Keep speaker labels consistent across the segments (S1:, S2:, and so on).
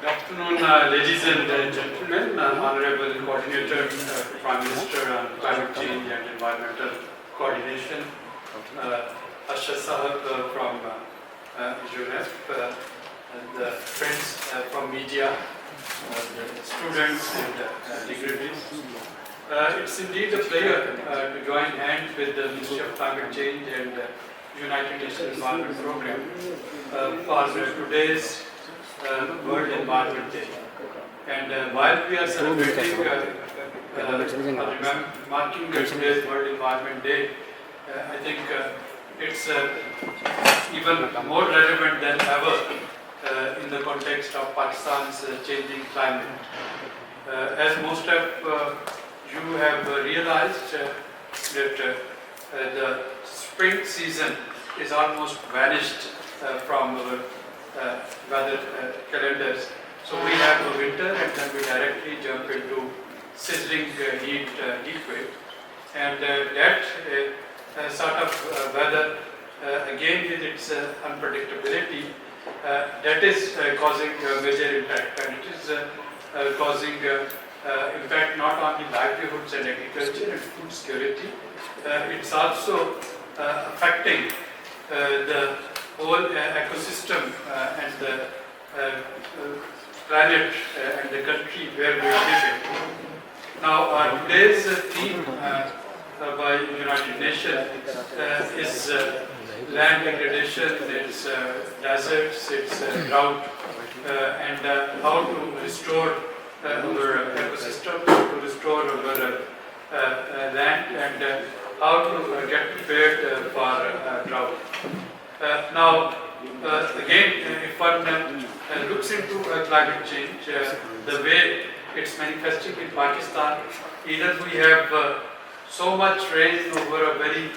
S1: afternoon, ladies and gentlemen, Honorable Coordinator, Prime Minister on Climate Change and Environmental Coordination, Ashraf Sahab from UNEP, and friends from media, students and degrees. It's indeed a pleasure to join hands with the Ministry of Climate Change and United Nations Environment Program for today's World Environment Day. And while we are celebrating, marking today's World Environment Day, I think it's even more relevant than ever in the context of Pakistan's changing climate. As most of you have realized that the spring season is almost vanished from our weather calendars. So we have a winter and then we directly jump into sizzling heat wave. And that sort of weather, again with its unpredictability, that is causing a major impact, and it is causing impact not on the livelihoods and agriculture and food security. It's also affecting the whole ecosystem and the planet and the country where we are living. Now, today's theme by United Nations is land degradation, its deserts, its drought, and how to restore our ecosystem, to restore our land, and how to get prepared for drought. Now, again, if one looks into climate change, the way it's manifesting in Pakistan, either we have so much rain over a very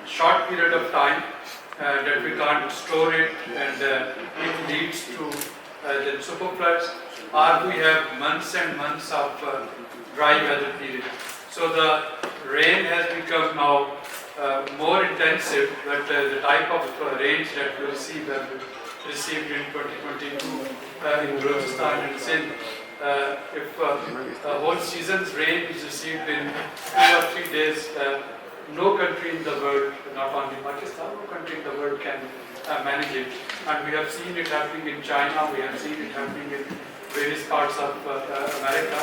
S1: short period of time that we can't store it, and it leads to the super floods, or we have months and months of dry weather period. So the rain has become now more intensive, but the type of rains that we received in 2022 in Rajasthan and Sindh, if a whole season's rain is received in 2 or 3 days, no country in the world, not only Pakistan, no country in the world can manage it. And we have seen it happening in China, we have seen it happening in various parts of America.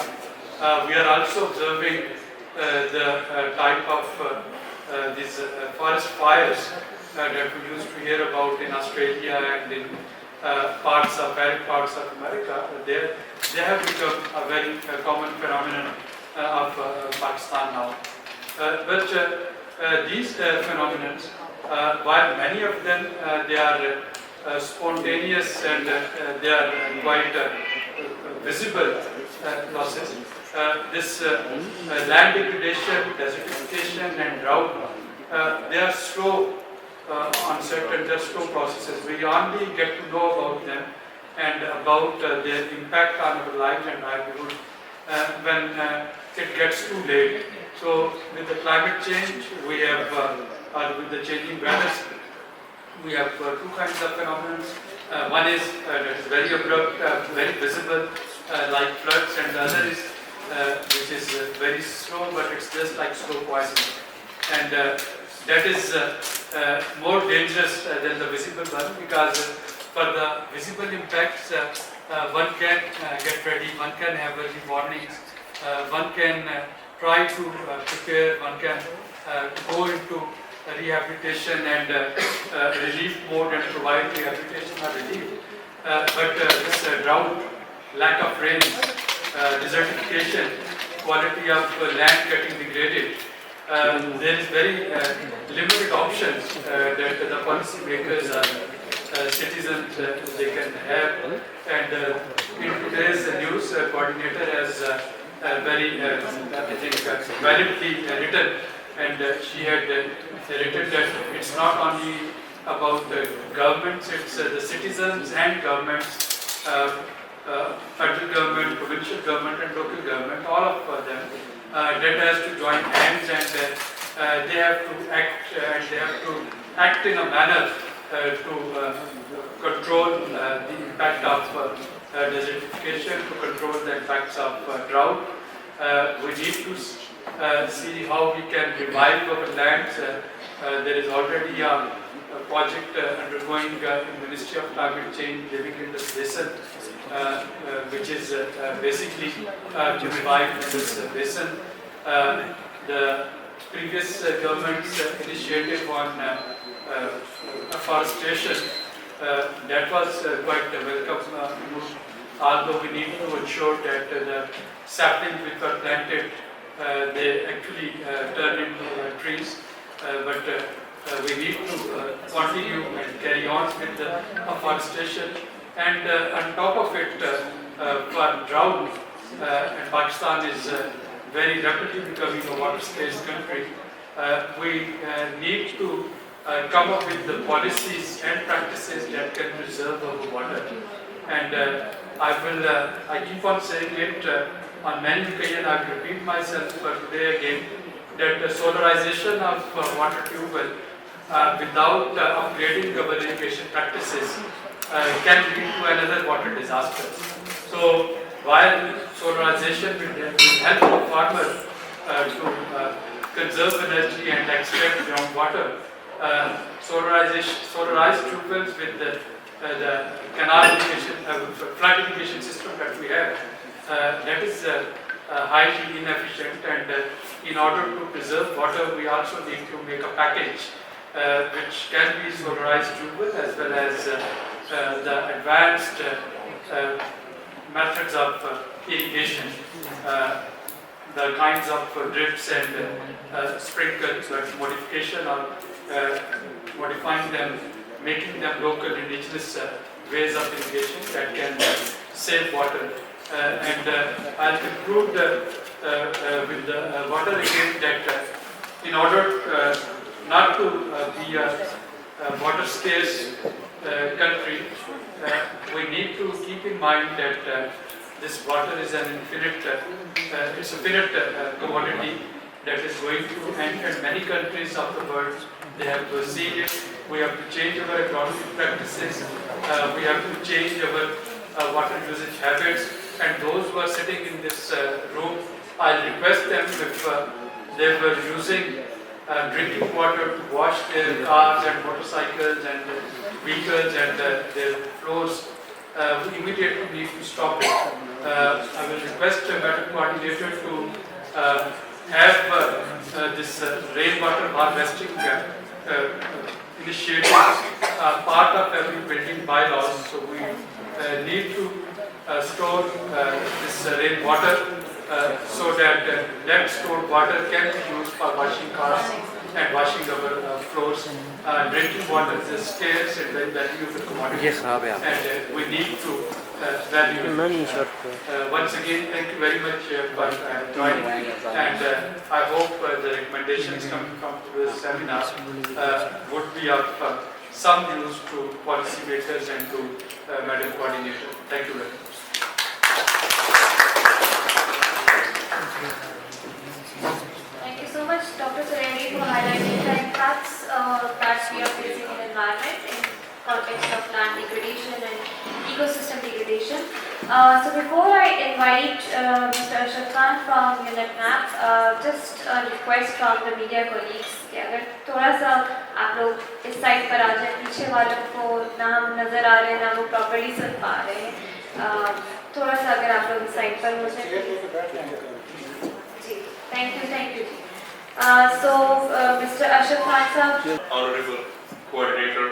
S1: We are also observing the type of these forest fires that we used to hear about in Australia and in various parts of America. They have become a very common phenomenon of Pakistan now. But these phenomena, while many of them they are spontaneous and they are quite visible process, this land degradation, desertification and drought, they are slow uncertain, they are slow processes. We only get to know about them and about their impact on our lives and livelihood when it gets too late. So with the climate change, we have, with the changing weather, we have two kinds of phenomena. One is that is very abrupt, very visible, like floods, and the other is which is very slow, but it's just like slow poison. And that is more dangerous than the visible one, because for the visible impacts, one can get ready, one can have early warnings, one can try to prepare, one can go into rehabilitation and relief mode and provide rehabilitation or relief. But this drought, lack of rain, desertification, quality of land getting degraded, there is very limited options that the policy makers or citizens they can have. And in today's news, coordinator has very, I think, validly written, and she had written that it's not only about the governments, it's the citizens and governments, federal government, provincial government and local government, all of them, that has to join hands, and they have to act, and they have to act in a manner to control the impact of desertification, to control the impacts of drought. We need to see how we can revive our lands. There is already a project undergoing in the Ministry of Climate Change, Living in the Basin, which is basically to revive this basin. The previous government's initiative on afforestation, that was quite a welcome move, although we need to ensure that the saplings which were planted, they actually turn into trees, but we need to continue and carry on with the afforestation. And on top of it, for drought, and Pakistan is very rapidly becoming a water-scarce country, we need to come up with the policies and practices that can preserve our water. And I keep on saying it on many occasions. I will repeat myself today again, that the solarization of water tube well without upgrading our irrigation practices can lead to another water disaster. So while solarization will help the farmer to conserve energy and extract groundwater, solarized tube wells with the canal irrigation, flood irrigation system that we have, that is highly inefficient, and in order to preserve water, we also need to make a package which can be solarized tube well as well as the advanced methods of irrigation, the kinds of drips and sprinkles, modification or modifying them, making them local indigenous ways of irrigation that can save water. And I'll conclude with the water again, that in order not to be a water scarce country, we need to keep in mind that this water is an infinite, it's a finite commodity that is going to enter many countries of the world. They have to see it. We have to change our agronomic practices. We have to change our water usage habits. And those who are sitting in this room, I request them, if they were using drinking water to wash their cars and motorcycles and vehicles and their floors, we immediately need to stop it. I will request Madam Coordinator to have this rainwater harvesting initiative part of every building bylaws. So we need to store this rainwater so that that stored water can be used for washing cars and washing our floors. Drinking water is a scarce and very valuable commodity, and we need to value it. Once again, thank you very much for joining, and I hope the recommendations coming from this seminar would be of some use to policymakers and to Madam Coordinator. Thank you very much.
S2: Thank you so much, Dr. Surendra, for highlighting the impacts that we are facing in the environment in context of land degradation and ecosystem degradation. So before I invite Mr. Ashraf Khan from Unit Map, just a request from the media colleagues कि अगर थोड़ा सा आप लोग इस side पर आ जाए, पीछे वालों को ना हम नज़र आ रहे हैं ना वो प्रॉपर्ली सुन पा रहे हैं, थोड़ा सा अगर आप लोग इस साइड पर हो जाए। Thank you. So, Mr. Ashraf Khan sir.
S3: Honorable Coordinator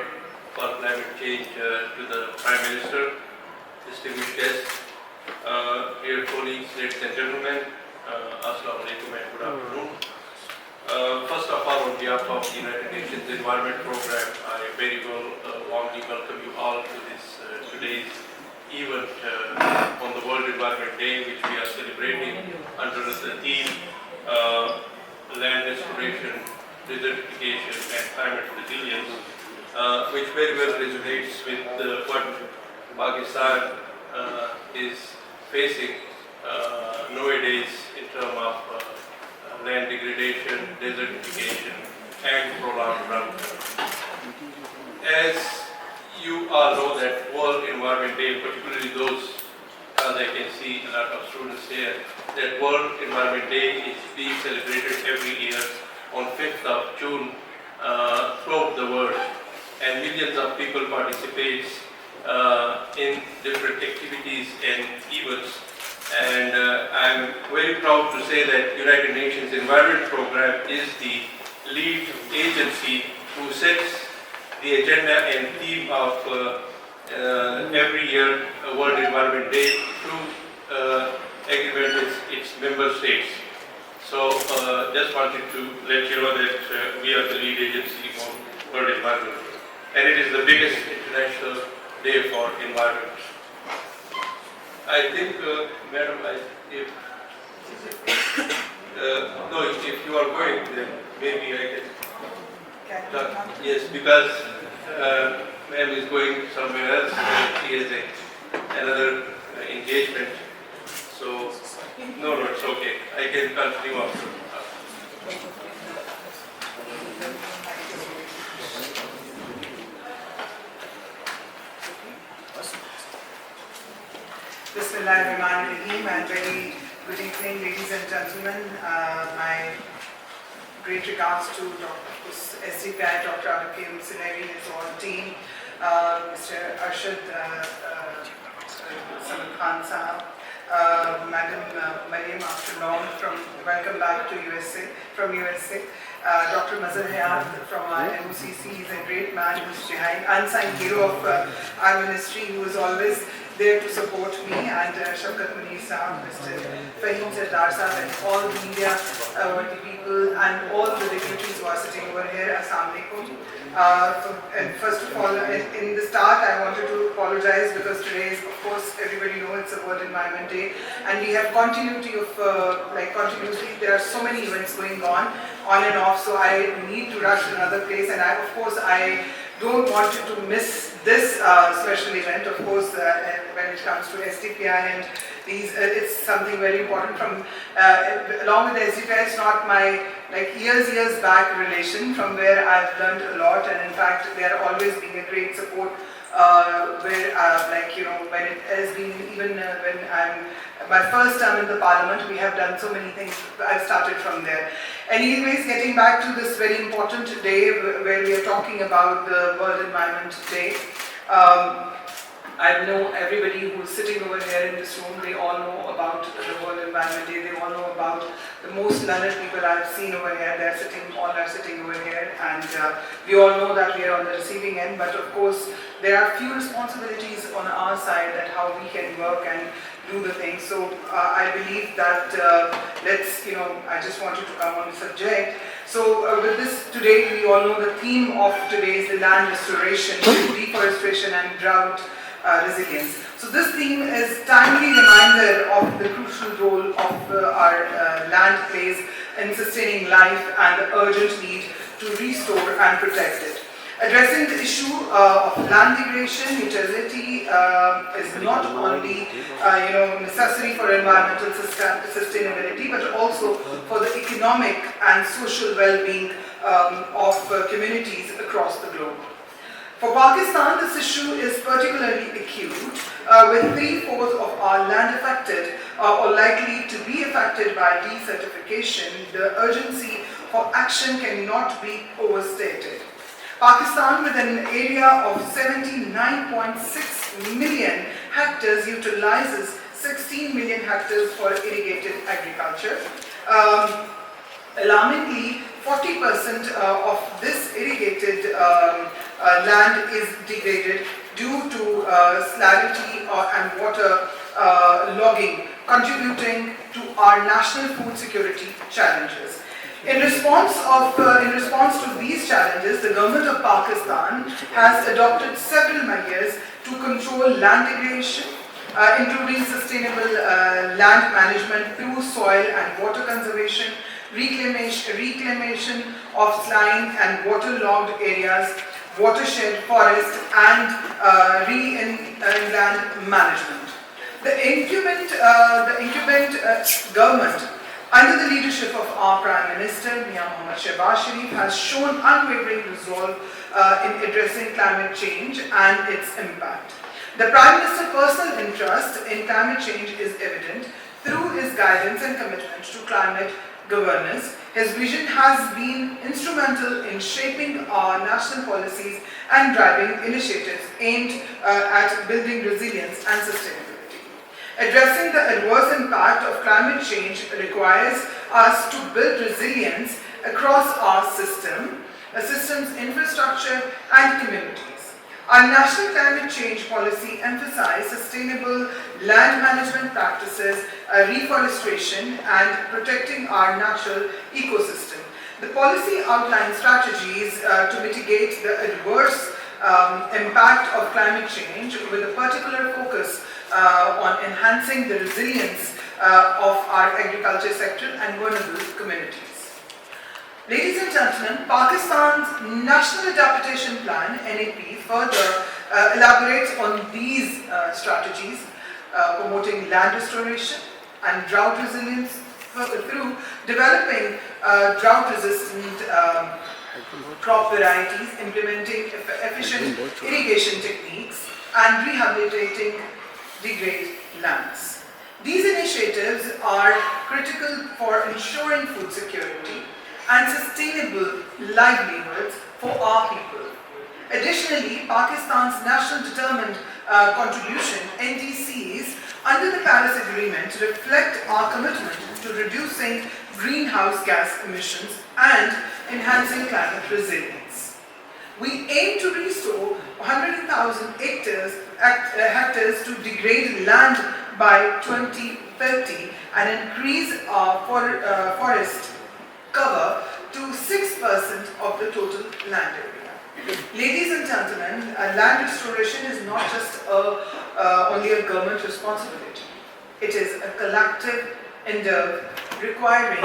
S3: for Climate Change to the Prime Minister, distinguished guests, dear colleagues, ladies and gentlemen, Assalamu alaikum and good afternoon. First of all, on behalf of the United Nations Environment Program, I very warmly welcome you all to this today's event on the World Environment Day, which we are celebrating under the theme land restoration, desertification and climate resilience, which very well resonates with what Pakistan is facing nowadays in terms of land degradation, desertification and prolonged drought. As you all know that World Environment Day, particularly those, as I can see a lot of students here, that World Environment Day is being celebrated every year on 5th of June throughout the world, and millions of people participate in different activities and events. And I'm very proud to say that United Nations Environment Program is the lead agency who sets the agenda and theme of every year World Environment Day through agreement with its member states. So just wanted to let you know that we are the lead agency for World Environment Day, and it is the biggest international day for environment. I think, Madam, if you are going, then maybe I can talk. Yes, because Ma'am is going somewhere else. She has another engagement. So, no, it's okay. I can continue after.
S4: Bismillahirrahmanirrahim, and very good evening, ladies and gentlemen. My great regards to SDPI, Dr. Akim Sineri, his whole team, Mr. Arshad Salman Khan Sahab, Madam Mariam after long welcome back to from USA. Dr. Mazhar Hayat from our MOCC, he's a great man who's behind, unsung hero of our ministry, who is always there to support me, and Shafkat Munir Sahab, Mr. Fahim Sardar Sahab, and all the media people and all the dignitaries who are sitting over here. Assalamu alaikum. And first of all, in the start, I wanted to apologize because today is, of course, everybody knows it's a World Environment Day, and we have continuity of continuously. There are so many events going on and off, so I need to rush to another place, and of course I don't want you to miss this special event. Of course, when it comes to SDPI and these, it's something very important. From along with the SDPI, it's not my years back relation, from where I've learned a lot, and in fact they are always being a great support. When it has been, even when I'm my first term in the Parliament, we have done so many things. I've started from there. Anyways, getting back to this very important day where we are talking about the World Environment Day. I know everybody who's sitting over here in this room, they all know about the World Environment Day. They all know about the most learned people I've seen over here. All are sitting over here, and we all know that we are on the receiving end. But of course, there are few responsibilities on our side that how we can work and do the things. So I believe that I just wanted to come on the subject. So with this today, we all know the theme of today is the land restoration, deforestation and drought resilience. So this theme is timely reminder of the crucial role of our land plays in sustaining life and the urgent need to restore and protect it. Addressing the issue of land degradation, utility is not only necessary for environmental sustainability, but also for the economic and social well-being of communities across the globe. For Pakistan, this issue is particularly acute, with 3/4 of our land affected or likely to be affected by desertification. The urgency for action cannot be overstated. Pakistan, with an area of 79.6 million hectares, utilizes 16 million hectares for irrigated agriculture. Alarmingly, 40% of this irrigated land is degraded due to salinity and water logging, contributing to our national food security challenges. In response to these challenges, the government of Pakistan has adopted several measures to control land degradation, including sustainable land management through soil and water conservation, reclamation of saline and waterlogged areas, watershed, forest, and inland management. The incumbent government, under the leadership of our Prime Minister, Mia Mohammad Shehbaz Sharif, has shown unwavering resolve in addressing climate change and its impact. The Prime Minister's personal interest in climate change is evident through his guidance and commitment to climate governance. His vision has been instrumental in shaping our national policies and driving initiatives aimed at building resilience and sustainability. Addressing the adverse impact of climate change requires us to build resilience across our systems, infrastructure and communities. Our national climate change policy emphasizes sustainable land management practices, reforestation and protecting our natural ecosystem. The policy outlines strategies to mitigate the adverse impact of climate change with a particular focus on enhancing the resilience of our agriculture sector and vulnerable communities. Ladies and gentlemen, Pakistan's National Adaptation Plan (NAP) further elaborates on these strategies, promoting land restoration and drought resilience through developing drought-resistant crop varieties, implementing efficient irrigation techniques, and rehabilitating degraded lands. These initiatives are critical for ensuring food security and sustainable livelihoods for our people. Additionally, Pakistan's National Determined Contribution (NDCs) under the Paris Agreement reflect our commitment to reducing greenhouse gas emissions and enhancing climate resilience. We aim to restore 100,000 hectares to degraded land by 2030 and increase our forest cover to 6% of the total land area. Ladies and gentlemen, land restoration is not just only a government responsibility. It is a collective endeavor requiring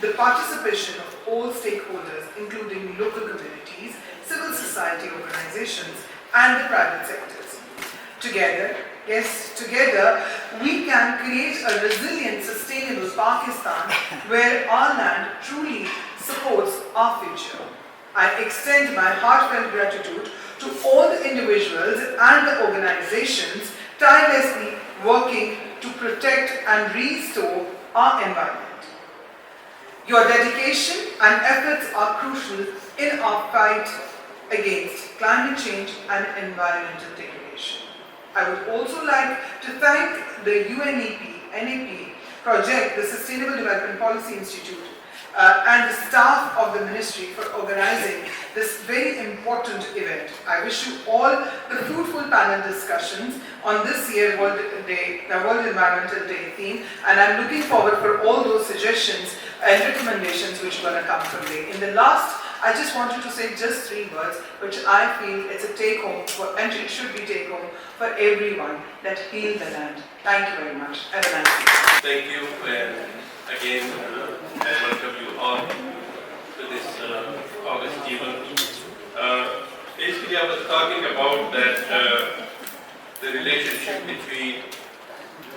S4: the participation of all stakeholders, including local communities, civil society organizations, and the private sectors. Together, we can create a resilient, sustainable Pakistan where our land truly supports our future. I extend my heartfelt gratitude to all the individuals and the organizations tirelessly working to protect and restore our environment. Your dedication and efforts are crucial in our fight against climate change and environmental degradation. I would also like to thank the NAP project, the Sustainable Development Policy Institute, and the staff of the ministry for organizing this very important event. I wish you all the fruitful panel discussions on this year's World Environmental Day theme, and I'm looking forward for all those suggestions and recommendations which are going to come from there. In the last, I just wanted to say just 3 words, which I feel it's a take-home, and it should be take-home for everyone, that heal the land. Thank you very much. Have a nice day.
S3: Thank you, and again, I welcome you all to this August event. Basically, I was talking about that the relationship between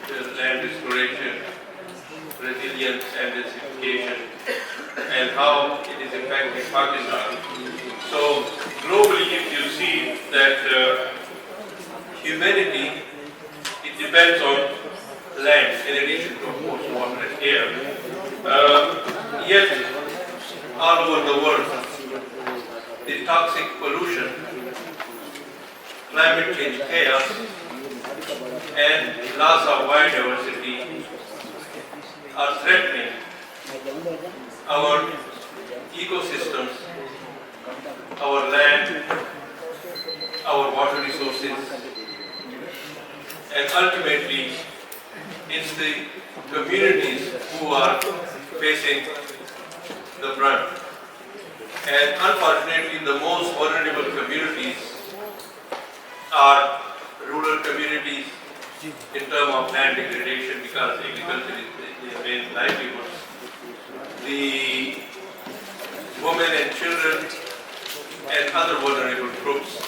S3: the land restoration, resilience, and desertification, and how it is impacting Pakistan. So, globally, if you see that humanity, it depends on land in addition to, of course, water and air. Yet, all over the world, the toxic pollution, climate change chaos, and loss of biodiversity are threatening our ecosystems, our land, our water resources, and ultimately it's the communities who are facing the brunt. And unfortunately, the most vulnerable communities are rural communities in terms of land degradation, because agriculture is the main livelihood. The women and children and other vulnerable groups,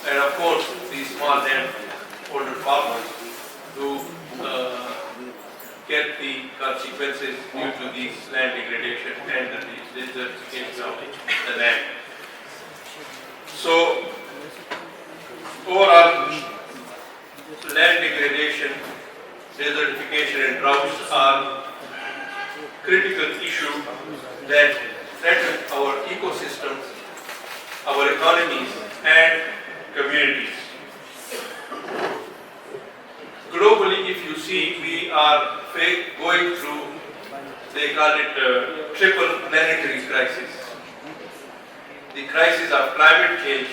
S3: and of course the small landholder farmers who get the consequences due to these land degradation and the desertification of the land. So overall, land degradation, desertification and droughts are critical issues that threaten our ecosystems, our economies and communities. Globally, if you see, we are going through, they call it triple planetary crisis. The crisis of climate change,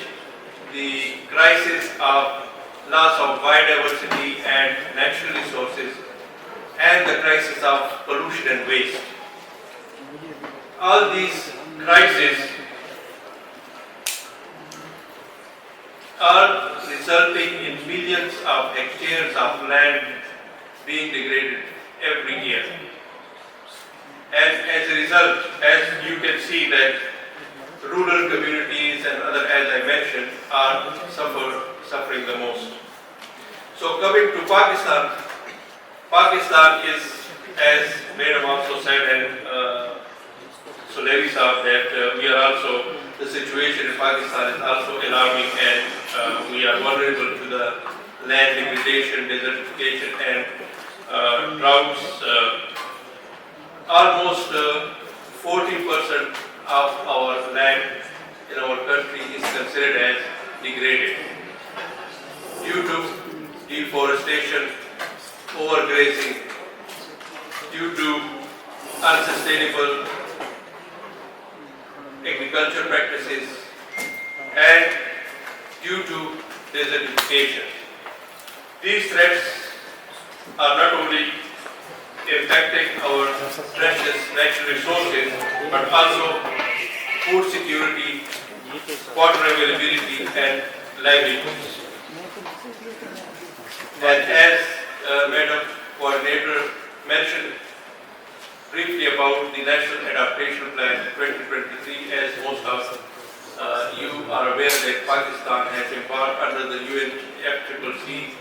S3: the crisis of loss of biodiversity and natural resources, and the crisis of pollution and waste. All these crises are resulting in millions of hectares of land being degraded every year. And as a result, as you can see that rural communities and other, as I mentioned, are suffering the most. So coming to Pakistan, Pakistan is, as Madam also said, and so Larry said that we are also, the situation in Pakistan is also alarming, and we are vulnerable to the land degradation, desertification and droughts. Almost 40% of our land in our country is considered as degraded due to deforestation, overgrazing, due to unsustainable agriculture practices, and due to desertification. These threats are not only impacting our precious natural resources, but also food security, water availability, and livelihoods. And as Madam Coordinator mentioned briefly about the National Adaptation Plan 2023, as most of you are aware that Pakistan has embarked under the UNFCCC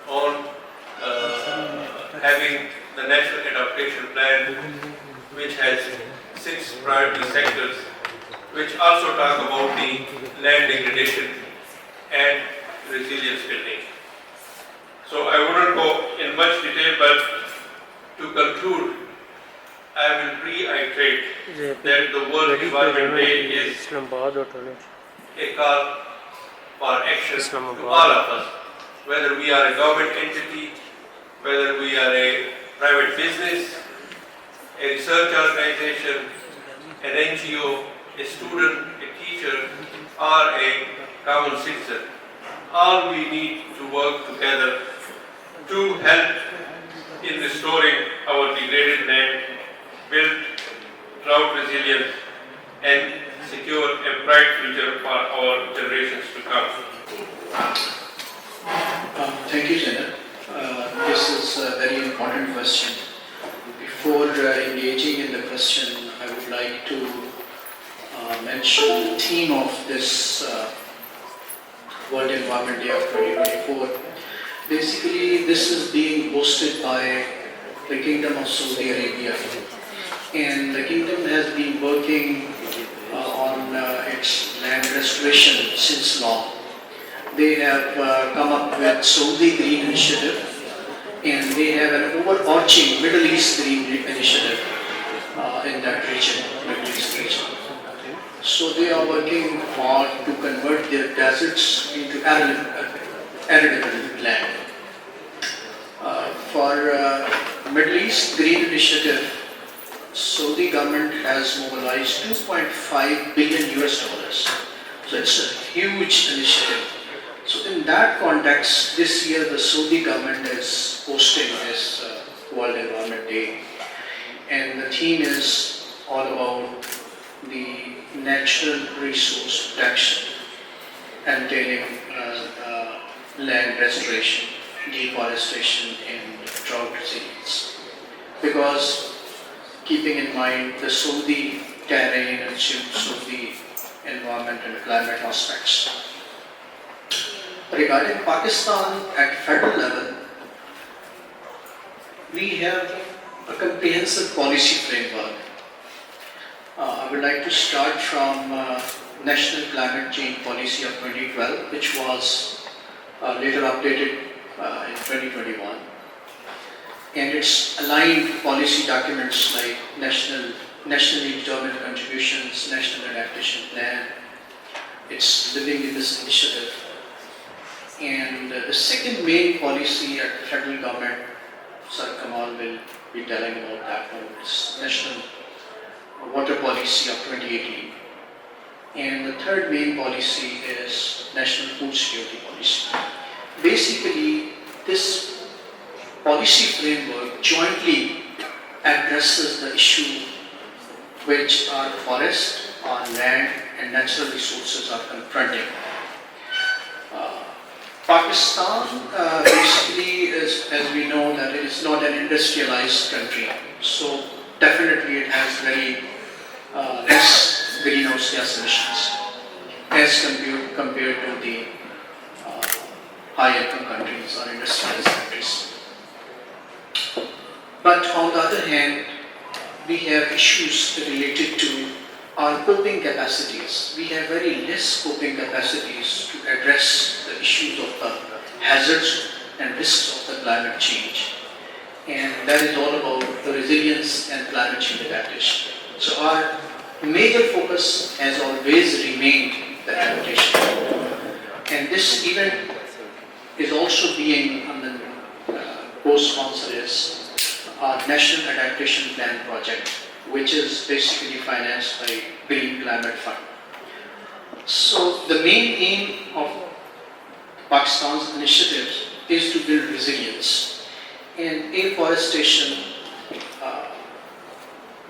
S3: on having the National Adaptation Plan, which has 6 priority sectors, which also talk about the land degradation and resilience building. So I wouldn't go in much detail, but to conclude, I will reiterate that the World Environment Day is a call for action to all of us, whether we are a government entity, whether we are a private business, a research organization, an NGO, a student, a teacher, or a common citizen. All we need to work together to help in restoring our degraded land, build drought resilience, and secure a bright future for our generations to come.
S5: Thank you, Janet. This is a very important question. Before engaging in the question, I would like to mention the theme of this World Environment Day of 2024. Basically, this is being hosted by the Kingdom of Saudi Arabia, and the Kingdom has been working on its land restoration since long. They have come up with Saudi Green Initiative, and they have an overarching Middle East Green Initiative in that region, Middle East region. So they are working hard to convert their deserts into arable land. For Middle East Green Initiative, Saudi government has mobilized 2.5 billion US dollars. So it's a huge initiative. So in that context, this year the Saudi government is hosting this World Environment Day, and the theme is all about the natural resource protection, entailing land restoration, deforestation, and drought resilience. Because keeping in mind the Saudi terrain and Saudi environment and climate aspects. Regarding Pakistan at federal level, we have a comprehensive policy framework. I would like to start from National Climate Change Policy of 2012, which was later updated in 2021. And it's aligned policy documents like nationally determined contributions, National Adaptation Plan. It's living in this initiative. And the second main policy at the federal government, Sir Kamal will be telling about that one, is National Water Policy of 2018. And the third main policy is National Food Security Policy. Basically, this policy framework jointly addresses the issue which our forest, our land and natural resources are confronting. Pakistan basically is, as we know, that it is not an industrialized country, so definitely it has very less greenhouse gas emissions as compared to the high-income countries or industrialized countries. But on the other hand, we have issues related to our coping capacities. We have very less coping capacities to address the issues of the hazards and risks of the climate change. And that is all about the resilience and climate change adaptation. So our major focus has always remained the adaptation. And this event is also being co-sponsored as our National Adaptation Plan project, which is basically financed by Green Climate Fund. So the main aim of Pakistan's initiatives is to build resilience. And afforestation,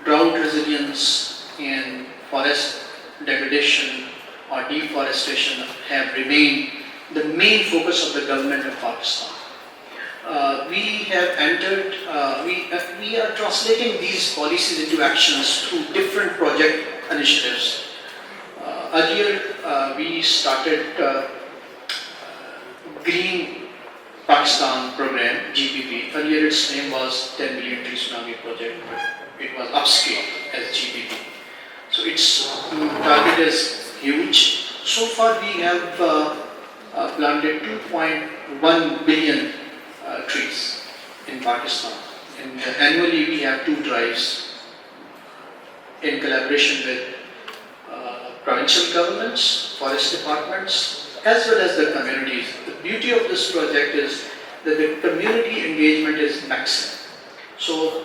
S5: drought resilience and forest degradation or deforestation have remained the main focus of the government of Pakistan. We have entered, we are translating these policies into actions through different project initiatives. Earlier, we started Green Pakistan Program, GPP. Earlier its name was 10 Million Tree Tsunami Project, but it was upscaled as GPP. So its target is huge. So far we have planted 2.1 billion trees in Pakistan. And annually we have 2 drives in collaboration with provincial governments, forest departments, as well as the communities. The beauty of this project is that the community engagement is maximum. So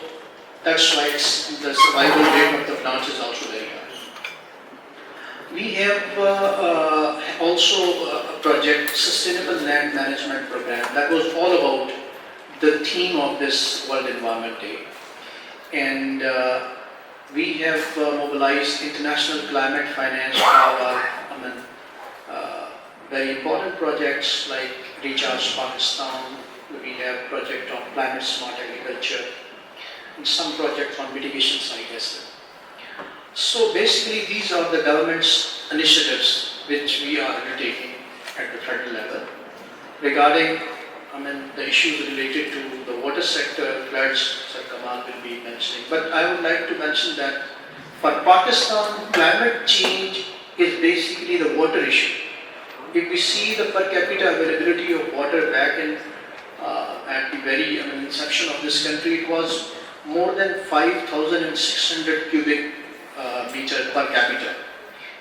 S5: that's why the survival rate of the plants is also very high. We have also a project, Sustainable Land Management Program, that was all about the theme of this World Environment Day. And we have mobilized international climate finance for our very important projects like Recharge Pakistan. We have project on climate smart agriculture and some projects on mitigation side as well. So basically these are the government's initiatives which we are undertaking at the federal level regarding the issues related to the water sector. Floods, Sir Kamal will be mentioning. But I would like to mention that for Pakistan, climate change is basically the water issue. If we see the per capita availability of water back in at the very inception of this country, it was more than 5,600 cubic meter per capita,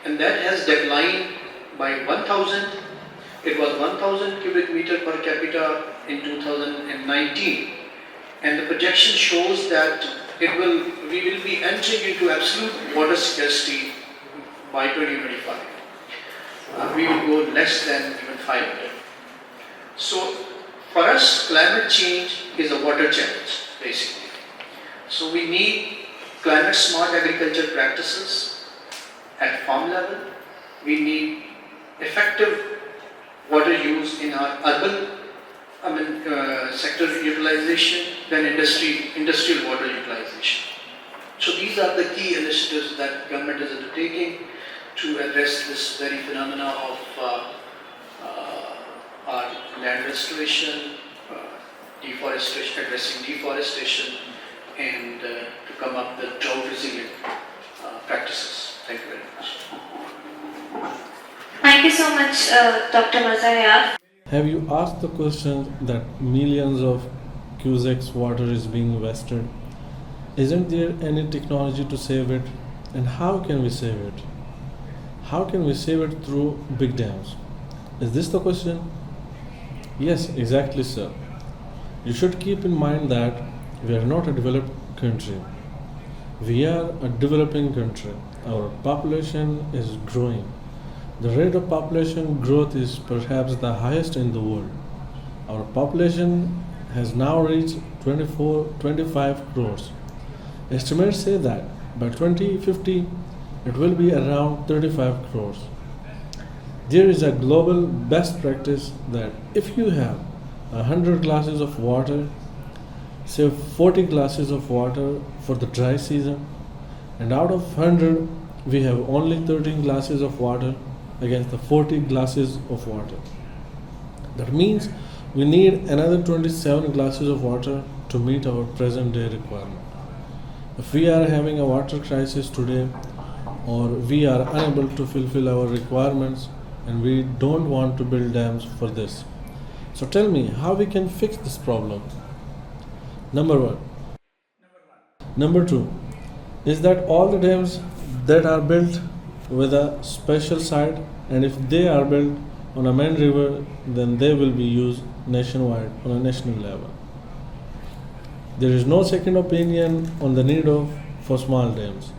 S5: and that has declined by 1,000. It was 1,000 cubic meter per capita in 2019, and the projection shows that we will be entering into absolute water scarcity by 2025. We will go less than even 500. So for us, climate change is a water challenge, basically. So we need climate smart agriculture practices at farm level. We need effective water use in our urban sector utilization, then industrial water utilization. So these are the key initiatives that government is undertaking to address this very phenomena of our land restoration, deforestation, addressing deforestation, and to come up with drought resilient practices. Thank you very much.
S2: you so much, Dr. Mazaya.
S6: Have you asked the question that millions of cusecs water is being wasted? Isn't there any technology to save it? And how can we save it? How can we save it through big dams? Is this the question? Yes, exactly, sir. You should keep in mind that we are not a developed country. We are a developing country. Our population is growing. The rate of population growth is perhaps the highest in the world. Our population has now reached 25 crores. Estimates say that by 2050 it will be around 35 crores. There is a global best practice that if you have 100 glasses of water, save 40 glasses of water for the dry season, and out of 100 we have only 13 glasses of water against the 40 glasses of water. That means we need another 27 glasses of water to meet our present day requirement. If we are having a water crisis today, or we are unable to fulfill our requirements, and we don't want to build dams for this. So tell me how we can fix this problem. Number one. Number two is that all the dams that are built with a special site, and if they are built on a main river, then they will be used nationwide on a national level. There is no second opinion on the need for small dams.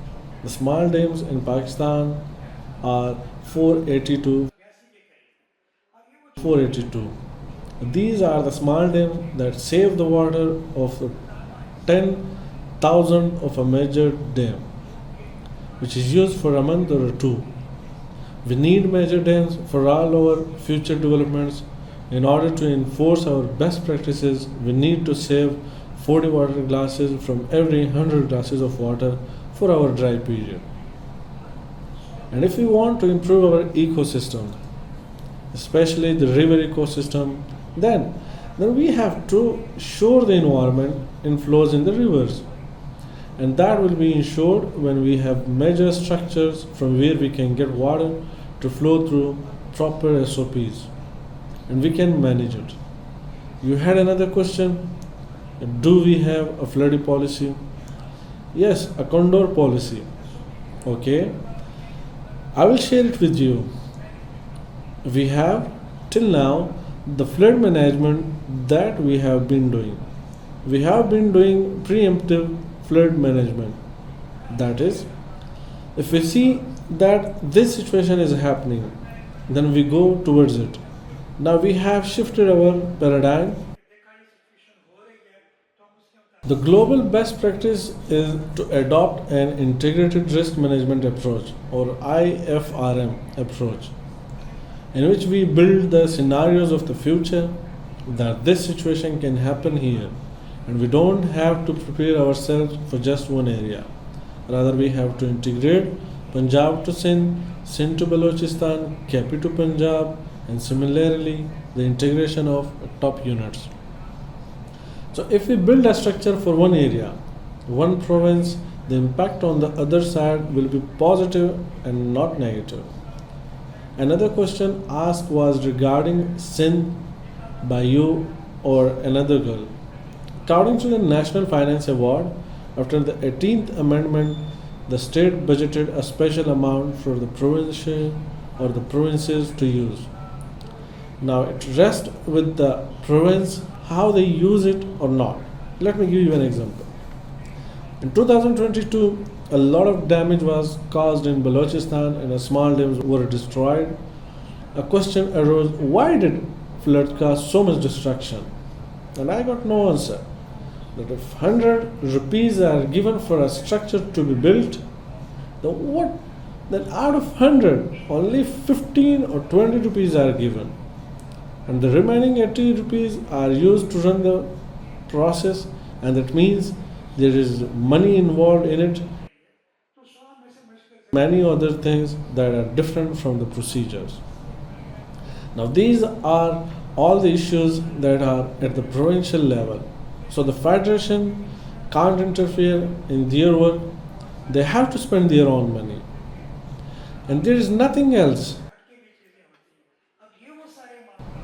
S6: The small dams in Pakistan are 482. These are the small dams that save the water of the 10,000 of a major dam, which is used for a month or two. We need major dams for all our future developments. In order to enforce our best practices, we need to save 40 water glasses from every 100 glasses of water for our dry period. And if we want to improve our ecosystem, especially the river ecosystem, then we have to shore the environment inflows in the rivers. And that will be ensured when we have major structures from where we can get water to flow through proper SOPs, and we can manage it. You had another question. Do we have a flooding policy? Yes, a condor policy. Okay, I will share it with you. We have till now the flood management that we have been doing. We have been doing preemptive flood management. That is, if we see that this situation is happening, then we go towards it. Now we have shifted our paradigm. The global best practice is to adopt an integrated risk management approach, or IFRM approach, in which we build the scenarios of the future that this situation can happen here, and we don't have to prepare ourselves for just one area. Rather, we have to integrate Punjab to Sindh, Sindh to Balochistan, KP to Punjab, and similarly the integration of top units. So if we build a structure for one area, one province, the impact on the other side will be positive and not negative. Another question asked was regarding Sindh by you or another girl. According to the National Finance Award, after the 18th Amendment, the state budgeted a special amount for the provincial or the provinces to use. Now it rests with the province how they use it or not. Let me give you an example. In 2022, a lot of damage was caused in Balochistan and small dams were destroyed. A question arose, why did flood cause so much destruction? And I got no answer. That if 100 rupees are given for a structure to be built, then out of 100, only 15 or 20 rupees are given. And the remaining 80 rupees are used to run the process, and that means there is money involved in it. Many other things that are different from the procedures. Now these are all the issues that are at the provincial level. So the federation can't interfere in their work. They have to spend their own money. And there is nothing else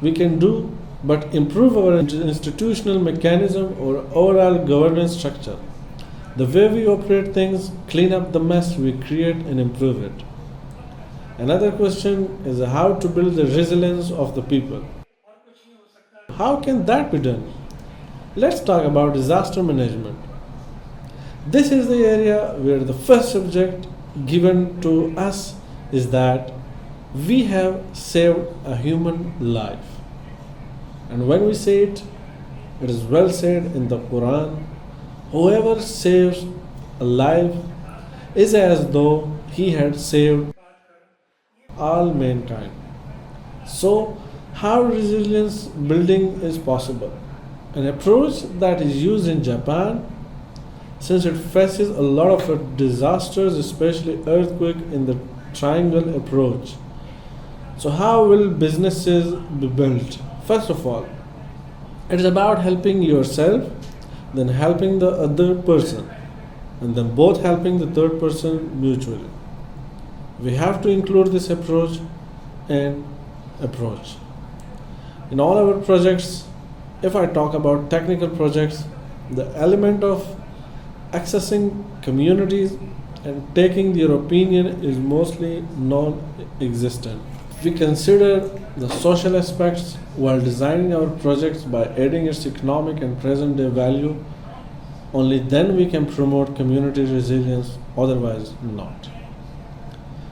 S6: we can do but improve our institutional mechanism or overall governance structure. The way we operate things, clean up the mess we create and improve it. Another question is how to build the resilience of the people. How can that be done? Let's talk about disaster management. This is the area where the first subject given to us is that we have saved a human life. And when we say it, it is well said in the Quran, whoever saves a life is as though he had saved all mankind. So, how resilience building is possible? An approach that is used in Japan, since it faces a lot of disasters, especially earthquake in the triangle approach. So how will businesses be built? First of all, it is about helping yourself, then helping the other person, and then both helping the third person mutually. We have to include this approach and approach. In all our projects, if I talk about technical projects, the element of accessing communities and taking their opinion is mostly non-existent. We consider the social aspects while designing our projects by adding its economic and present day value. Only then we can promote community resilience, otherwise not.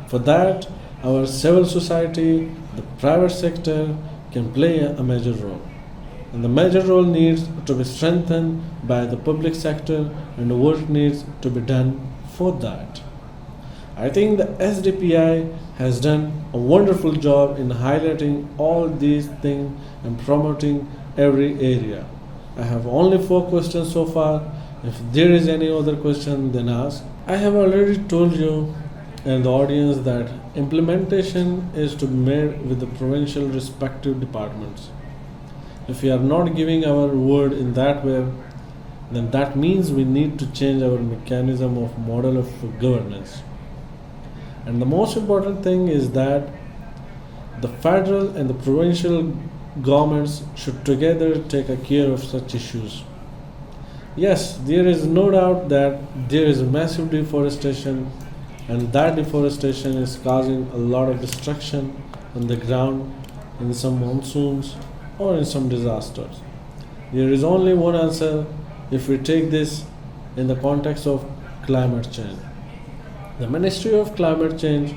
S6: For that, our civil society, the private sector can play a major role. And the major role needs to be strengthened by the public sector, and the work needs to be done for that. I think the SDPI has done a wonderful job in highlighting all these things and promoting every area. I have only 4 questions so far. If there is any other question, then ask. I have already told you and the audience that implementation is to be made with the provincial respective departments. If we are not giving our word in that way, then that means we need to change our mechanism of model of governance. And the most important thing is that the federal and the provincial governments should together take care of such issues. Yes, there is no doubt that there is a massive deforestation, and that deforestation is causing a lot of destruction on the ground in some monsoons or in some disasters. There is only one answer if we take this in the context of climate change. The Ministry of Climate Change,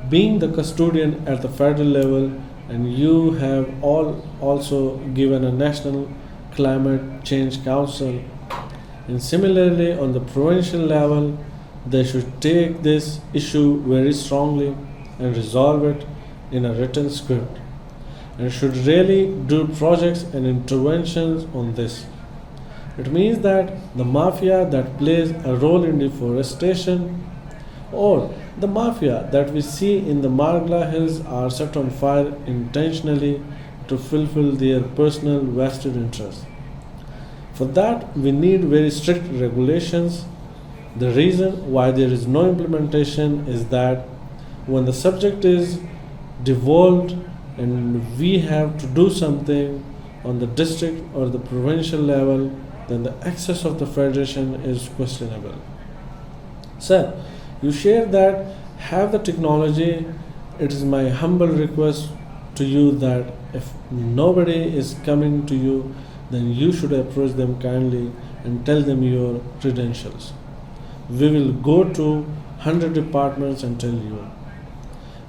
S6: being the custodian at the federal level, and you have all also given a National Climate Change Council, and similarly on the provincial level, they should take this issue very strongly and resolve it in a written script, and should really do projects and interventions on this. It means that the mafia that plays a role in deforestation, or the mafia that we see in the Margla Hills, are set on fire intentionally to fulfill their personal vested interests. For that, we need very strict regulations. The reason why there is no implementation is that when the subject is devolved and we have to do something on the district or the provincial level, then the access of the federation is questionable. Sir, you share that have the technology. It is my humble request to you that if nobody is coming to you, then you should approach them kindly and tell them your credentials. We will go to 100 departments and tell you.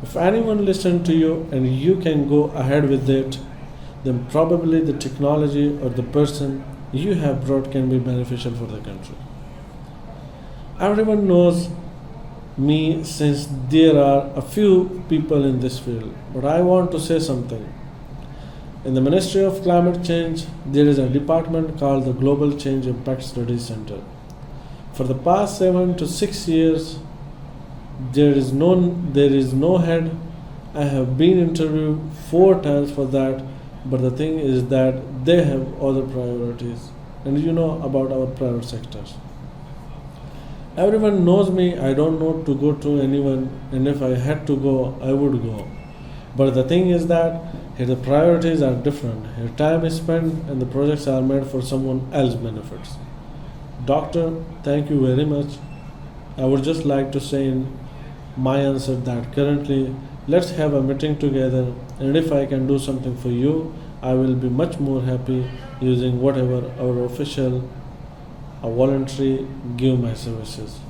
S6: If anyone listens to you and you can go ahead with it, then probably the technology or the person you have brought can be beneficial for the country. Everyone knows me since there are a few people in this field, but I want to say something. In the Ministry of Climate Change, there is a department called the Global Change Impact Studies Center. For the past 7 to 6 years, there is no head. I have been interviewed 4 times for that, but the thing is that they have other priorities, and you know about our private sectors. Everyone knows me. I don't know to go to anyone, and if I had to go, I would go. But the thing is that Here the priorities are different. Here time is spent and the projects are made for someone else's benefits. Doctor, thank you very much. I would just like to say in my answer that currently let's have a meeting together, and if I can do something for you, I will be much more happy using whatever our official or voluntary give my services.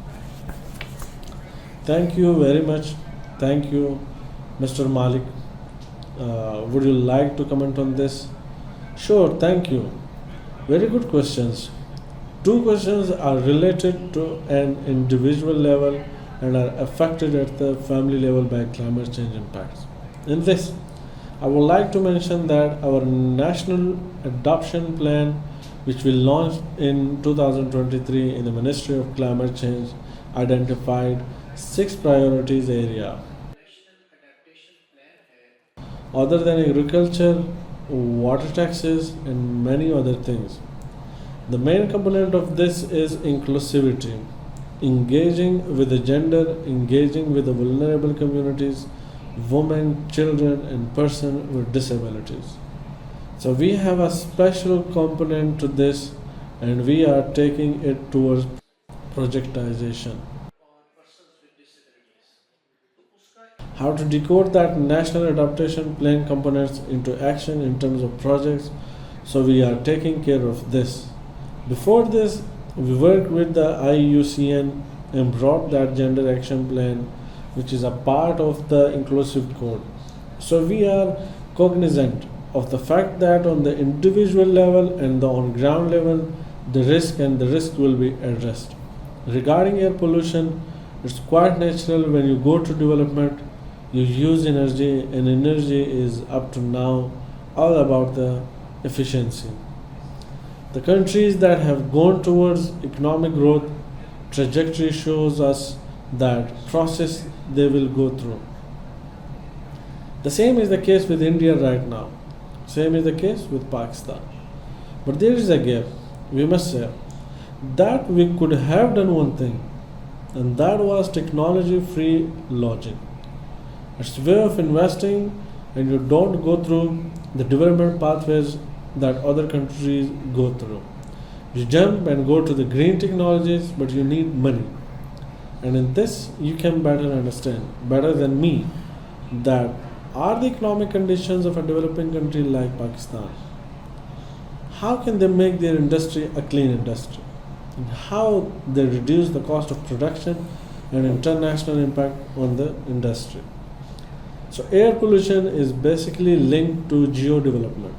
S6: Thank you very much. Thank you, Mr. Malik. Would you like to comment on this? Sure, thank you. Very good questions. Two questions are related to an individual level and are affected at the family level by climate change impacts. In this, I would like to mention that our national adoption plan, which we launched in 2023 in the Ministry of Climate Change, identified 6 priorities area. Other than agriculture, water taxes, and many other things. The main component of this is inclusivity, engaging with the gender, engaging with the vulnerable communities, women, children, and persons with disabilities. So we have a special component to this, and we are taking it towards projectization. How to decode that national adaptation plan components into action in terms of projects. So we are taking care of this. Before this, we worked with the IUCN and brought that gender action plan, which is a part of the inclusive code. So we are cognizant of the fact that on the individual level and the on ground level, the risk will be addressed. Regarding air pollution, it's quite natural when you go to development, you use energy, and energy is up to now all about the efficiency. The countries that have gone towards economic growth trajectory shows us that process they will go through. The same is the case with India right now. Same is the case with Pakistan. But there is a gap, we must say, that we could have done one thing, and that was technology-free lodging. It's a way of investing, and you don't go through the development pathways that other countries go through. You jump and go to the green technologies, but you need money. And in this, you can better understand, better than me, that are the economic conditions of a developing country like Pakistan. How can they make their industry a clean industry? And how they reduce the cost of production and international impact on the industry. So air pollution is basically linked to geo-development.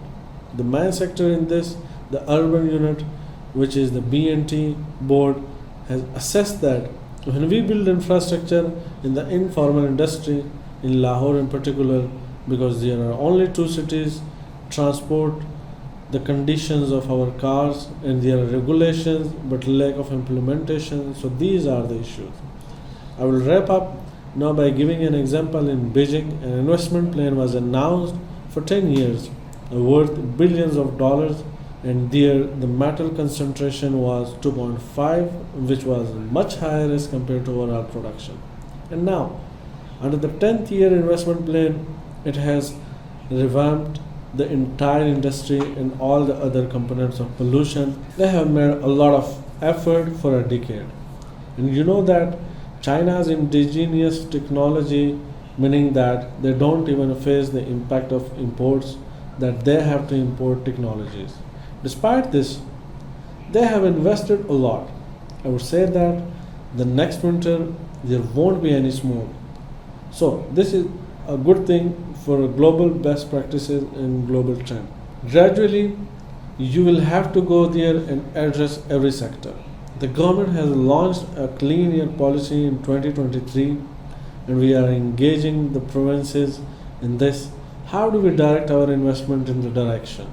S6: The main sector in this, the urban unit, which is the BNT board, has assessed that when we build infrastructure in the informal industry, in Lahore in particular, because there are only 2 cities, transport, the conditions of our cars, and there are regulations but lack of implementation. So these are the issues. I will wrap up now by giving an example. In Beijing, an investment plan was announced for 10 years, worth billions of dollars, and there the metal concentration was 2.5, which was much higher as compared to overall production. And now, under the 10th year investment plan, it has revamped the entire industry and all the other components of pollution. They have made a lot of effort for a decade. And you know that China's indigenous technology, meaning that they don't even face the impact of imports, that they have to import technologies. Despite this, they have invested a lot. I would say that the next winter there won't be any smoke. So this is a good thing for global best practices and global trend. Gradually, you will have to go there and address every sector. The government has launched a clean air policy in 2023, and we are engaging the provinces in this. How do we direct our investment in the direction?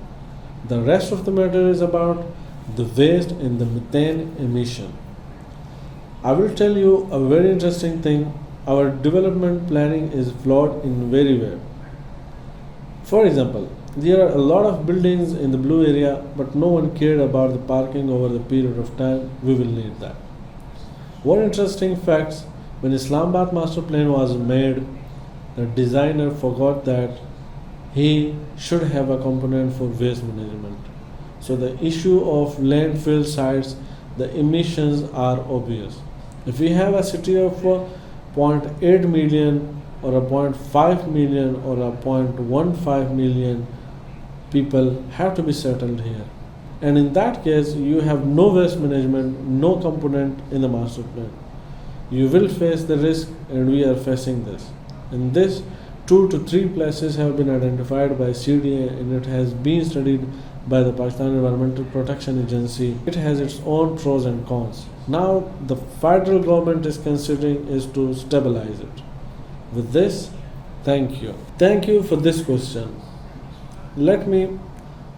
S6: The rest of the matter is about the waste and the methane emission. I will tell you a very interesting thing. Our development planning is flawed in very way. For example, there are a lot of buildings in the blue area, but no one cared about the parking over the period of time. We will need that. One interesting fact, when Islamabad master plan was made, the designer forgot that he should have a component for waste management. So the issue of landfill sites, the emissions are obvious. If we have a city of zero point 0.8 million or a 0.5 million or a 0.15 million people have to be settled here. And in that case, you have no waste management, no component in the master plan. You will face the risk, and we are facing this. In this, 2 to 3 places have been identified by CDA, and it has been studied by the Pakistan Environmental Protection Agency. It has its own pros and cons. Now, the federal government is considering is to stabilize it. With this, thank you. Thank you for this question. Let me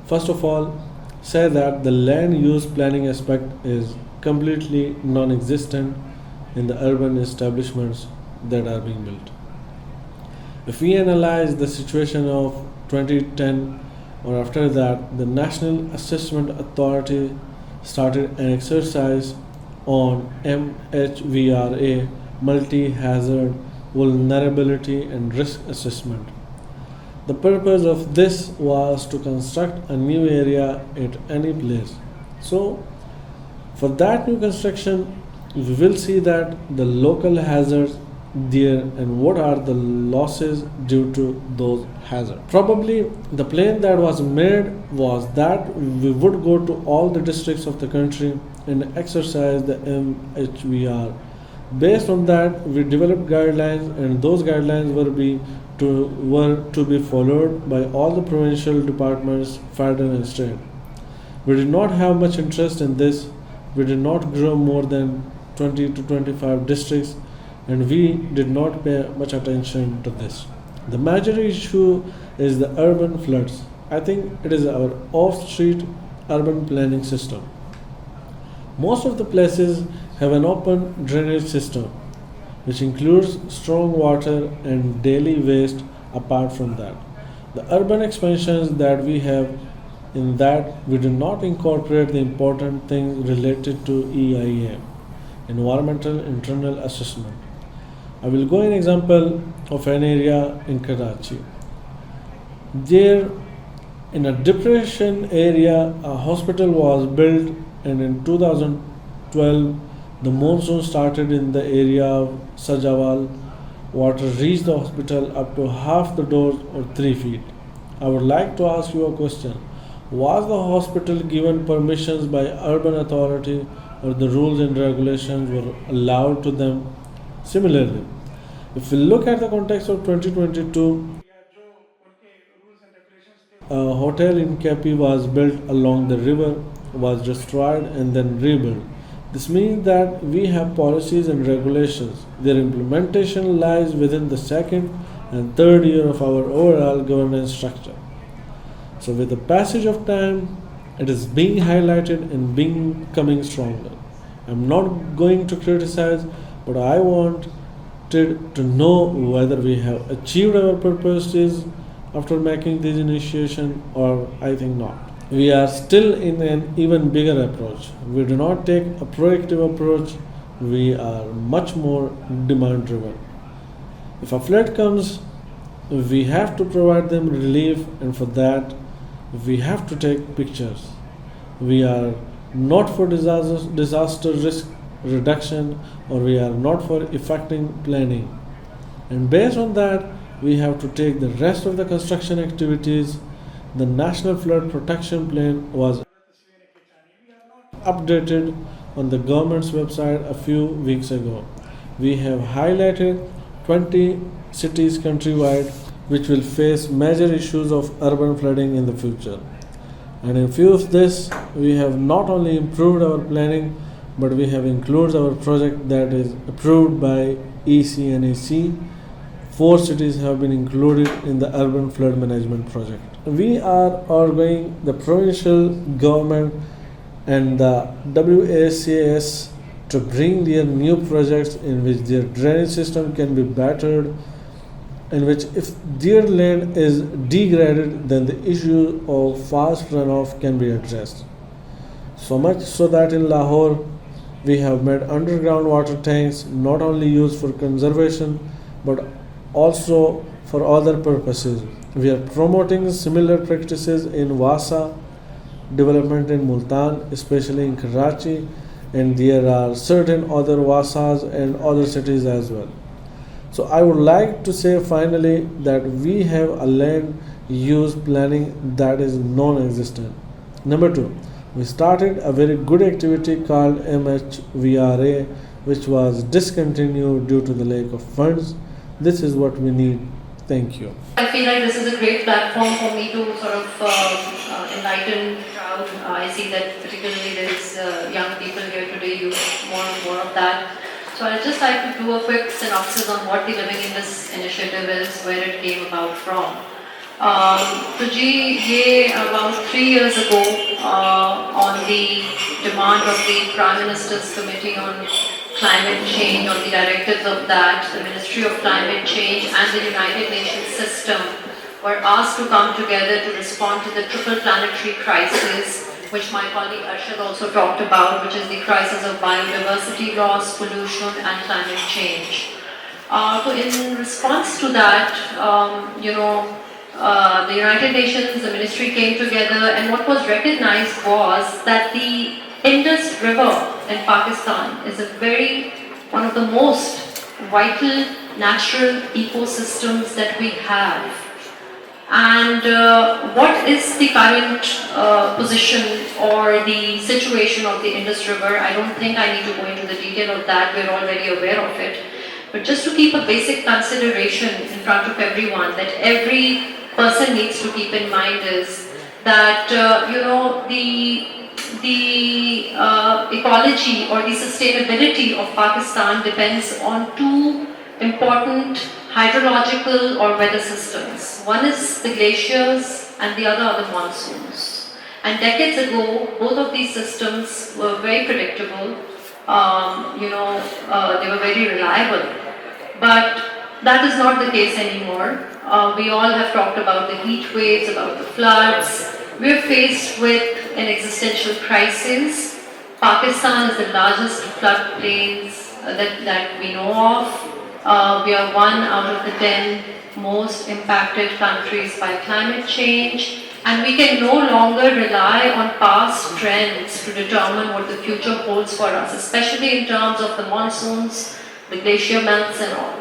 S6: first of all say that the land use planning aspect is completely non-existent in the urban establishments that are being built. If we analyze the situation of 2010 or after that, the National Assessment Authority started an exercise on MHVRA, multi-hazard vulnerability and risk assessment. The purpose of this was to construct a new area at any place. So, for that new construction, we will see that the local hazards there and what are the losses due to those hazards. Probably the plan that was made was that we would go to all the districts of the country and exercise the MHVR. Based on that, we developed guidelines, and those guidelines were to be followed by all the provincial departments, federal and state. We did not have much interest in this. We did not grow more than 20 to 25 districts, and we did not pay much attention to this. The major issue is the urban floods. I think it is our off-street urban planning system. Most of the places have an open drainage system, which includes strong water and daily waste. Apart from that, the urban expansions that we have, in that we do not incorporate the important things related to EIA, environmental internal assessment. I will go an example of an area in Karachi. There, in a depression area, a hospital was built, and in 2012 the monsoon started in the area of Sajawal. Water reached the hospital up to half the doors or 3 feet. I would like to ask you a question. Was the hospital given permissions by urban authority, or the rules and regulations were allowed to them? Similarly, if we look at the context of 2022, a hotel in Kepi was built along the river, was destroyed and then rebuilt. This means that we have policies and regulations. Their implementation lies within the second and third year of our overall governance structure. So with the passage of time, it is being highlighted and becoming stronger. I'm not going to criticize, but I wanted to know whether we have achieved our purposes after making this initiation, or I think not. We are still in an even bigger approach. We do not take a proactive approach. We are much more demand driven. If a flood comes, we have to provide them relief, and for that, we have to take pictures. We are not for disaster risk reduction, or we are not for effecting planning. And based on that, we have to take the rest of the construction activities. The National Flood Protection Plan was updated on the government's website a few weeks ago. We have highlighted 20 cities countrywide which will face major issues of urban flooding in the future. And in few of this, we have not only improved our planning, but we have included our project that is approved by ECNAC. 4 cities have been included in the urban flood management project. We are urging the provincial government and the WACS to bring their new projects in which their drainage system can be bettered, in which if their land is degraded, then the issue of fast runoff can be addressed. So much so that in Lahore, we have made underground water tanks not only used for conservation but also for other purposes. We are promoting similar practices in Wasa, development in Multan, especially in Karachi, and there are certain other Wasas and other cities as well. So I would like to say finally that we have a land use planning that is non-existent. Number two, we started a very good activity called MHVRA, which was discontinued due to the lack of funds. This is what we need. Thank you.
S7: I feel like this is a great platform for me to sort of enlighten the crowd. I see that particularly there is young people here today use more and more of that. So I'd just like to do a quick synopsis on what the Living in This initiative is, where it came about from. So ji about 3 years ago on the demand of the Prime Minister's Committee on Climate Change, on the directives of that, the Ministry of Climate Change and the United Nations system were asked to come together to respond to the triple planetary crisis, which my colleague Arshad also talked about, which is the crisis of biodiversity loss, pollution and climate change. So in response to that, the United Nations, the ministry came together, and what was recognized was that the Indus River in Pakistan is one of the most vital natural ecosystems that we have. And what is the current position or the situation of the Indus River? I don't think I need to go into the detail of that, we're already aware of it. But just to keep a basic consideration in front of everyone, that every person needs to keep in mind is that, the ecology or the sustainability of Pakistan depends on two important hydrological or weather systems. One is the glaciers and the other are the monsoons. And decades ago, both of these systems were very predictable. They were very reliable. But that is not the case anymore. We all have talked about the heat waves, about the floods. We're faced with an existential crisis. Pakistan is the largest floodplains that we know of. We are 1 out of the 10 most impacted countries by climate change, and we can no longer rely on past trends to determine what the future holds for us, especially in terms of the monsoons, the glacier melts and all.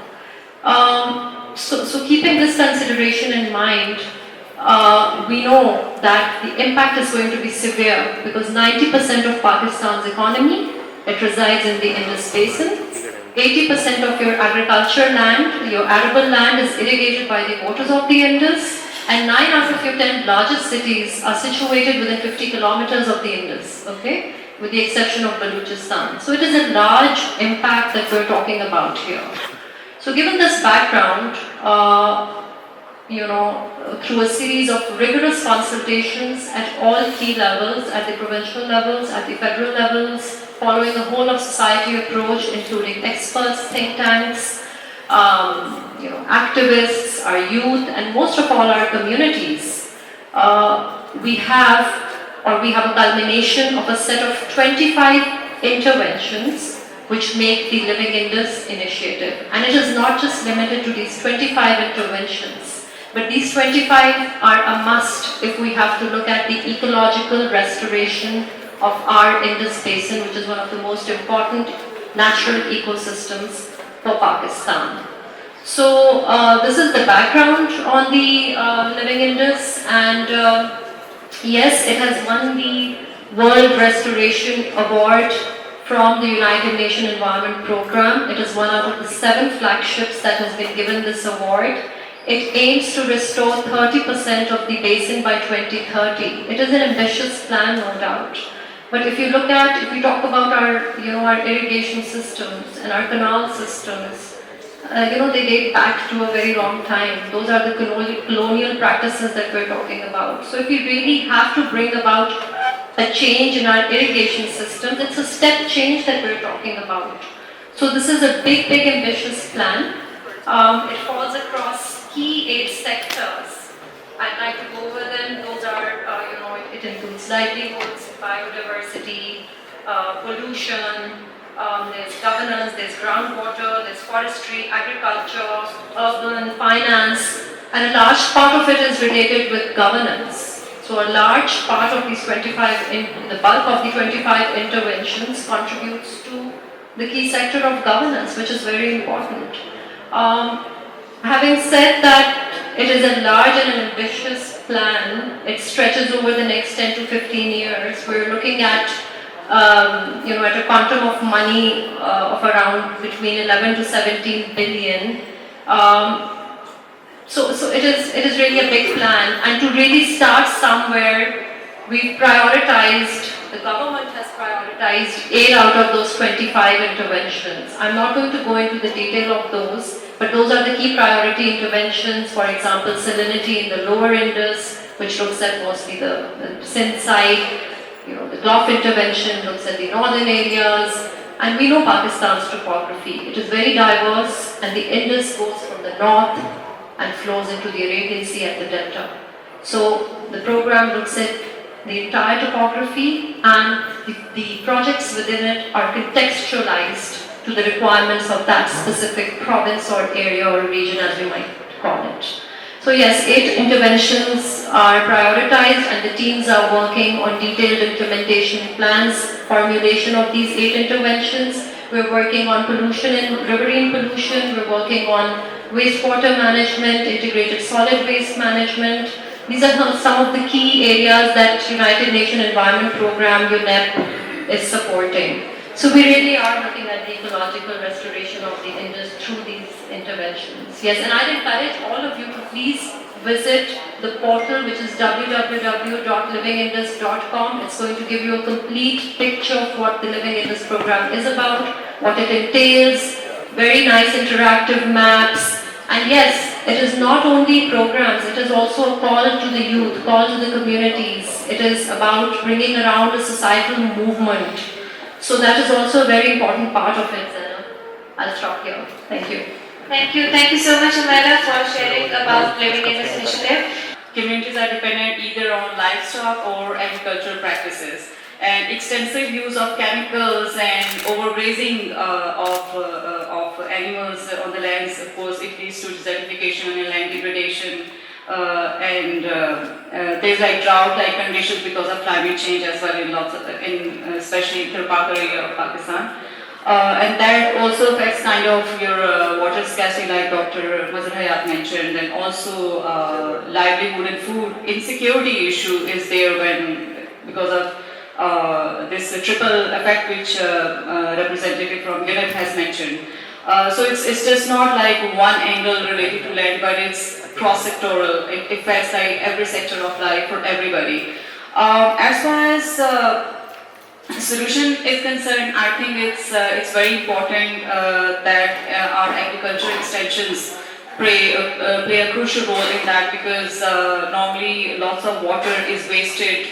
S7: So keeping this consideration in mind, we know that the impact is going to be severe because 90% of Pakistan's economy, it resides in the Indus Basin. 80% of your agricultural land, your arable land is irrigated by the waters of the Indus, and 9 out of your 10 largest cities are situated within 50 kilometers of the Indus, okay? With the exception of Balochistan. So it is a large impact that we're talking about here. So given this background, through a series of rigorous consultations at all key levels, at the provincial levels, at the federal levels, following a whole of society approach, including experts, think tanks, activists, our youth, and most of all our communities, we have a culmination of a set of 25 interventions which make the Living Indus initiative. And it is not just limited to these 25 interventions, but these 25 are a must if we have to look at the ecological restoration of our Indus Basin, which is one of the most important natural ecosystems for Pakistan. So this is the background on the Living Indus, and yes, it has won the World Restoration Award from the United Nations Environment Programme. It is one out of the 7 flagships that has been given this award. It aims to restore 30% of the basin by 2030. It is an ambitious plan, no doubt. But if you talk about our irrigation systems and our canal systems, they date back to a very long time. Those are the colonial practices that we're talking about. So if we really have to bring about a change in our irrigation systems, it's a step change that we're talking about. So this is a big, big ambitious plan. It falls across key 8 sectors. I'd like to go over them. Those are, it includes livelihoods, biodiversity, pollution, there's governance, there's groundwater, there's forestry, agriculture, urban, finance, and a large part of it is related with governance. So a large part of these 25, the bulk of the 25 interventions contributes to the key sector of governance, which is very important. Having said that, it is a large and an ambitious plan. It stretches over the next 10 to 15 years. We're looking at, at a quantum of money of around between 11 to 17 billion. So it is really a big plan, and to really start somewhere, we've prioritized, the government has prioritized 8 out of those 25 interventions. I'm not going to go into the detail of those, but those are the key priority interventions. For example, salinity in the lower Indus, which looks at mostly the Sindh side. The Gulf intervention looks at the northern areas, and we know Pakistan's topography. It is very diverse, and the Indus goes from the north and flows into the Arabian Sea at the delta. So the program looks at the entire topography, and the projects within it are contextualized to the requirements of that specific province or area or region, as we might call it. So yes, 8 interventions are prioritized, and the teams are working on detailed implementation plans, formulation of these 8 interventions. We're working on pollution and riverine pollution. We're working on wastewater management, integrated solid waste management. These are some of the key areas that United Nations Environment Programme, UNEP, is supporting. So we really are looking at the ecological restoration of the Indus through these interventions. Yes, and I'd encourage all of you to please visit the portal, which is www.livingindus.com. It's going to give you a complete picture of what the Living Indus program is about, what it entails, very nice interactive maps. And yes, it is not only programs, it is also a call to the youth, call to the communities. It is about bringing around a societal movement. So that is also a very important part of it, Zainab. I'll stop here. Thank you.
S2: Thank you so much, Amanda, for sharing about Living Indus initiative.
S8: Communities are dependent either on livestock or agricultural practices, and extensive use of chemicals and overgrazing of animals on the lands, of course, it leads to desertification and land degradation, and there's like drought-like conditions because of climate change as well in especially in Tirupakar area of Pakistan. And that also affects kind of your water scarcity, like Dr. Mazhar Hayat mentioned, and also livelihood and food insecurity issue is there because of this triple effect which representative from UNEP has mentioned. So it's just not like one angle related to land, but it's cross-sectoral. It affects like every sector of life for everybody. As far as solution is concerned, I think it's very important that our agriculture extensions play a crucial role in that, because normally lots of water is wasted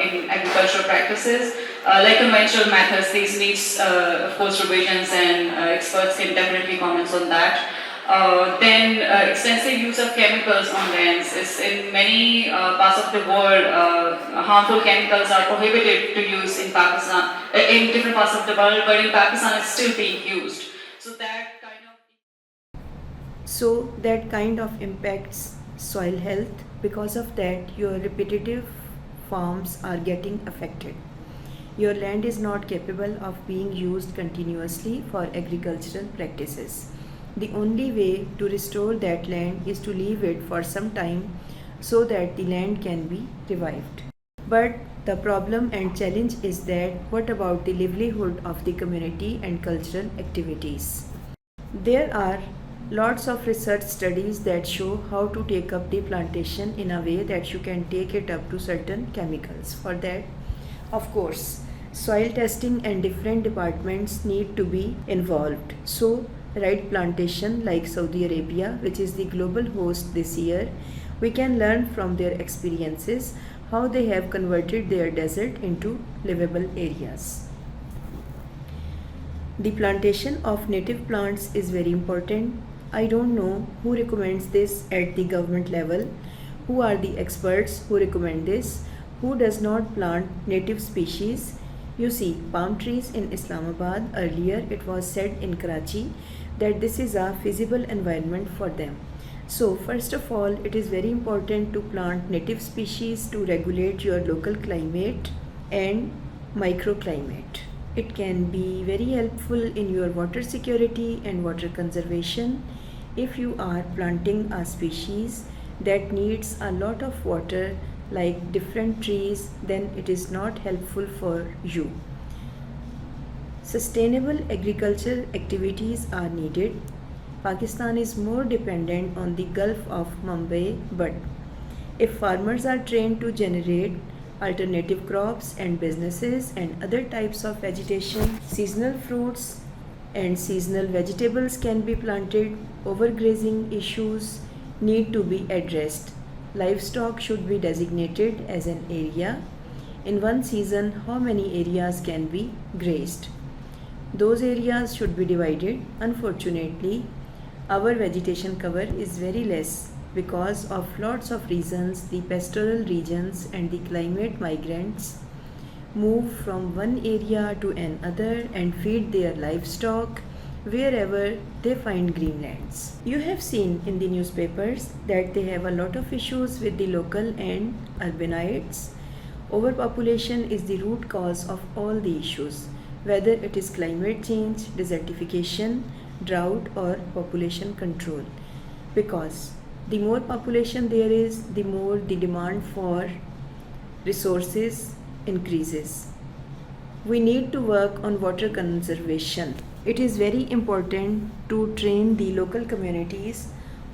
S8: in agricultural practices. Like conventional methods, these needs of course revisions, and experts can definitely comment on that. Then extensive use of chemicals on lands is in many parts of the world. Harmful chemicals are prohibited to use in Pakistan, in different parts of the world, but in Pakistan it's still being used.
S9: So that kind of impacts soil health. Because of that, your repetitive farms are getting affected. Your land is not capable of being used continuously for agricultural practices. The only way to restore that land is to leave it for some time so that the land can be revived. But the problem and challenge is that what about the livelihood of the community and cultural activities? There are lots of research studies that show how to take up the plantation in a way that you can take it up to certain chemicals. For that, of course, soil testing and different departments need to be involved. So, right plantation like Saudi Arabia, which is the global host this year, we can learn from their experiences how they have converted their desert into livable areas. The plantation of native plants is very important. I don't know who recommends this at the government level, who are the experts who recommend this, who does not plant native species. You see, palm trees in Islamabad, earlier it was said in Karachi that this is a feasible environment for them. So, first of all, it is very important to plant native species to regulate your local climate and microclimate. It can be very helpful in your water security and water conservation. If you are planting a species that needs a lot of water like different trees, then it is not helpful for you. Sustainable agriculture activities are needed. Pakistan is more dependent on the Gulf of Mumbai, but if farmers are trained to generate alternative crops and businesses and other types of vegetation, seasonal fruits and seasonal vegetables can be planted, overgrazing issues need to be addressed. Livestock should be designated as an area. In one season, how many areas can be grazed? Those areas should be divided. Unfortunately, our vegetation cover is very less because of lots of reasons. The pastoral regions and the climate migrants move from one area to another and feed their livestock wherever they find green lands. You have seen in the newspapers that they have a lot of issues with the local and urbanites. Overpopulation is the root cause of all the issues, whether it is climate change, desertification, drought or population control. Because the more population there is, the more the demand for resources increases. We need to work on water conservation. It is very important to train the local communities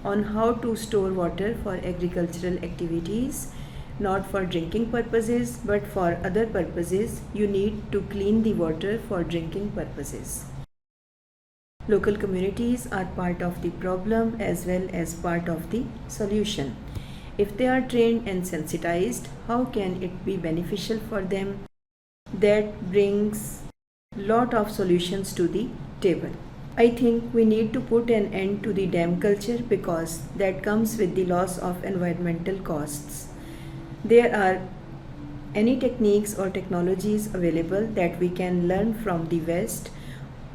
S9: on how to store water for agricultural activities, not for drinking purposes but for other purposes. You need to clean the water for drinking purposes. Local communities are part of the problem as well as part of the solution. If they are trained and sensitized, how can it be beneficial for them? That brings lot of solutions to the table. I think we need to put an end to the dam culture because that comes with the loss of environmental costs. There are any techniques or technologies available that we can learn from the West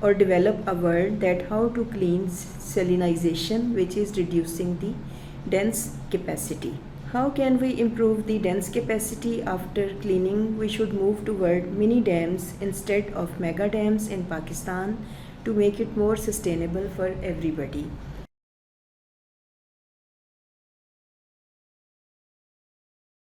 S9: or develop a word that how to clean salinization, which is reducing the dense capacity. How can we improve the dense capacity after cleaning? We should move toward mini dams instead of mega dams in Pakistan to make it more sustainable for everybody.